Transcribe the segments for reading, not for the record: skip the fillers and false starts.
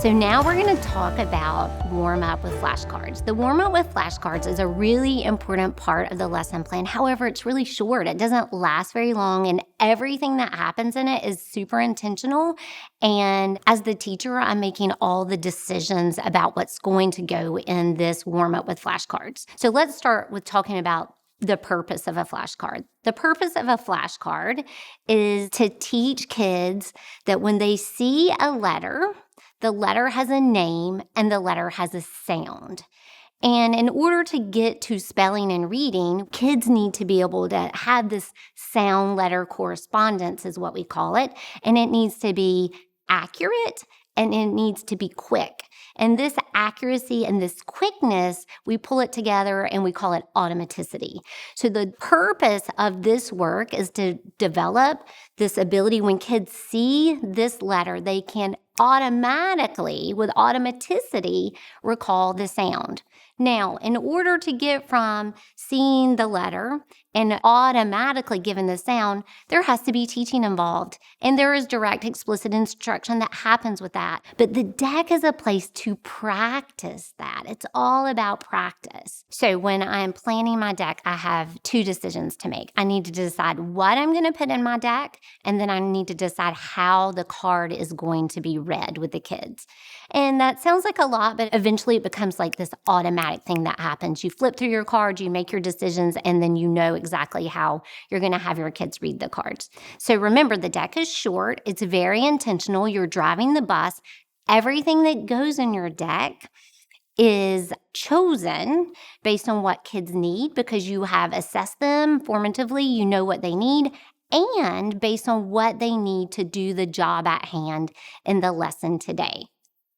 So now we're going to talk about warm-up with flashcards. The warm-up with flashcards is a really important part of the lesson plan. However, it's really short. It doesn't last very long, and everything that happens in it is super intentional. And as the teacher, I'm making all the decisions about what's going to go in this warm-up with flashcards. So let's start with talking about the purpose of a flashcard. The purpose of a flashcard is to teach kids that when they see a letter, the letter has a name and the letter has a sound. And in order to get to spelling and reading, kids need to be able to have this sound letter correspondence is what we call it. And it needs to be accurate and it needs to be quick. And this accuracy and this quickness, we pull it together and we call it automaticity. So the purpose of this work is to develop this ability when kids see this letter, they can automatically, with automaticity, recall the sound. Now, in order to get from seeing the letter and automatically given the sound, there has to be teaching involved. And there is direct, explicit instruction that happens with that. But the deck is a place to practice that. It's all about practice. So when I'm planning my deck, I have two decisions to make. I need to decide what I'm going to put in my deck, and then I need to decide how the card is going to be read with the kids. And that sounds like a lot, but eventually it becomes like this automatic thing that happens. You flip through your cards, you make your decisions, and then you know exactly how you're going to have your kids read the cards. So remember, the deck is short. It's very intentional. You're driving the bus. Everything that goes in your deck is chosen based on what kids need because you have assessed them formatively. You know what they need, and based on what they need to do the job at hand in the lesson today.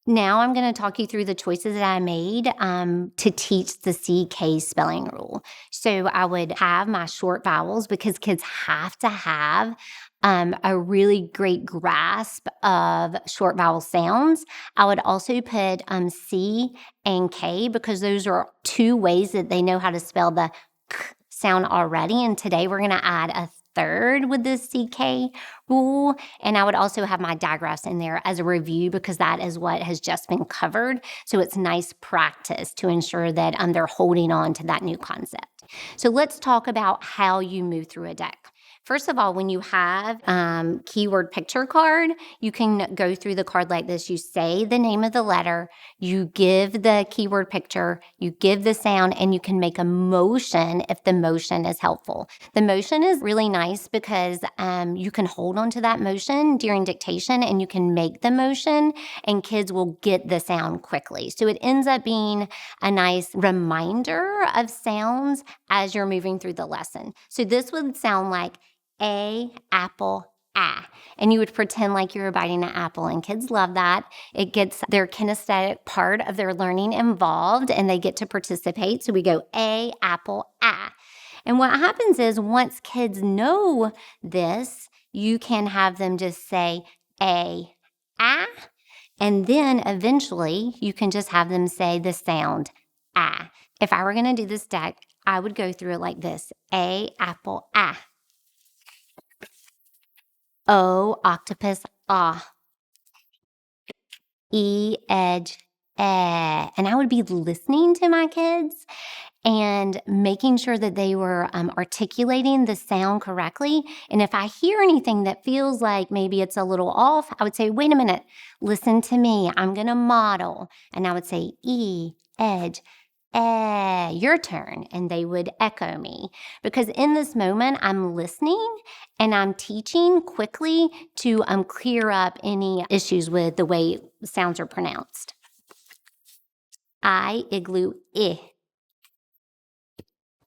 Now I'm going to talk you through the choices that I made to teach the CK spelling rule. So I would have my short vowels because kids have to have a really great grasp of short vowel sounds. I would also put C and K because those are two ways that they know how to spell the K sound already. And today we're going to add a third with the CK rule. And I would also have my digraphs in there as a review because that is what has just been covered. So it's nice practice to ensure that they're holding on to that new concept. So let's talk about how you move through a deck. First of all, when you have keyword picture card, you can go through the card like this. You say the name of the letter, you give the keyword picture, you give the sound, and you can make a motion if the motion is helpful. The motion is really nice because you can hold on to that motion during dictation and you can make the motion and kids will get the sound quickly. So it ends up being a nice reminder of sounds as you're moving through the lesson. So this would sound like A, apple, ah. And you would pretend like you were biting an apple, and kids love that. It gets their kinesthetic part of their learning involved, and they get to participate. So we go A, apple, ah. And what happens is once kids know this, you can have them just say A, ah, and then eventually you can just have them say the sound ah. If I were going to do this deck, I would go through it like this. A, apple, ah. O, octopus, ah. E, edge, eh. And I would be listening to my kids and making sure that they were articulating the sound correctly. And if I hear anything that feels like maybe it's a little off, I would say, wait a minute, listen to me. I'm going to model. And I would say E, edge, your turn. And they would echo me. Because in this moment, I'm listening and I'm teaching quickly to clear up any issues with the way sounds are pronounced. I, igloo, I.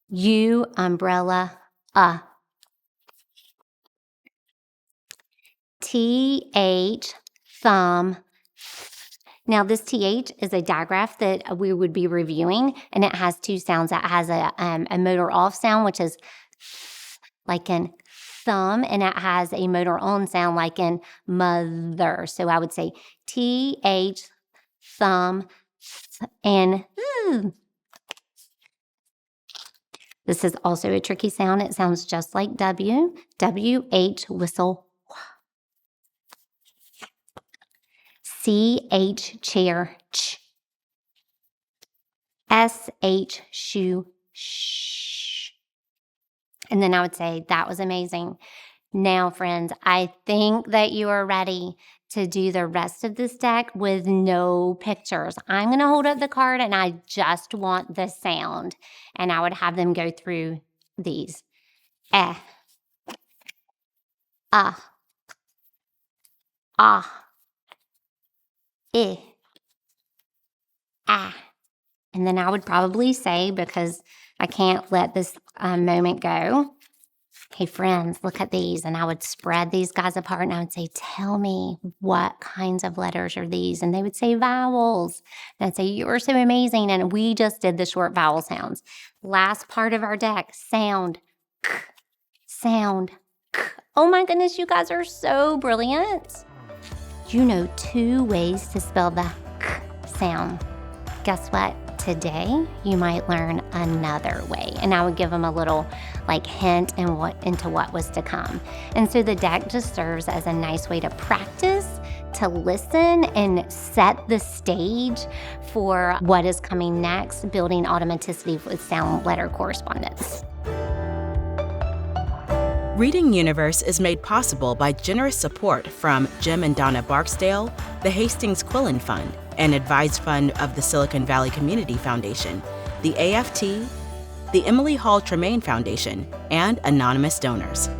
U, umbrella, TH, thumb. Now, this TH is a digraph that we would be reviewing, and it has two sounds. It has a motor off sound, which is like in thumb, and it has a motor on sound like in mother. So I would say TH, thumb, and This is also a tricky sound. It sounds just like W, WH, whistle. CH, chair, ch. SH, shoe, shh. And then I would say, that was amazing. Now, friends, I think that you are ready to do the rest of this deck with no pictures. I'm going to hold up the card and I just want the sound. And I would have them go through these. Eh. Ah. Ah. Eh. Ah. And then I would probably say, because I can't let this moment go, hey, friends, look at these. And I would spread these guys apart and I would say, tell me what kinds of letters are these? And they would say vowels. And I'd say, you're so amazing. And we just did the short vowel sounds. Last part of our deck, sound, k, sound, k. Oh my goodness, you guys are so brilliant. You know 2 ways to spell the k sound. Guess what? Today, you might learn another way. And I would give them a little hint into what was to come. And so the deck just serves as a nice way to practice, to listen, and set the stage for what is coming next, building automaticity with sound letter correspondence. Reading Universe is made possible by generous support from Jim and Donna Barksdale, the Hastings Quillen Fund, an advised fund of the Silicon Valley Community Foundation, the AFT, the Emily Hall Tremaine Foundation, and anonymous donors.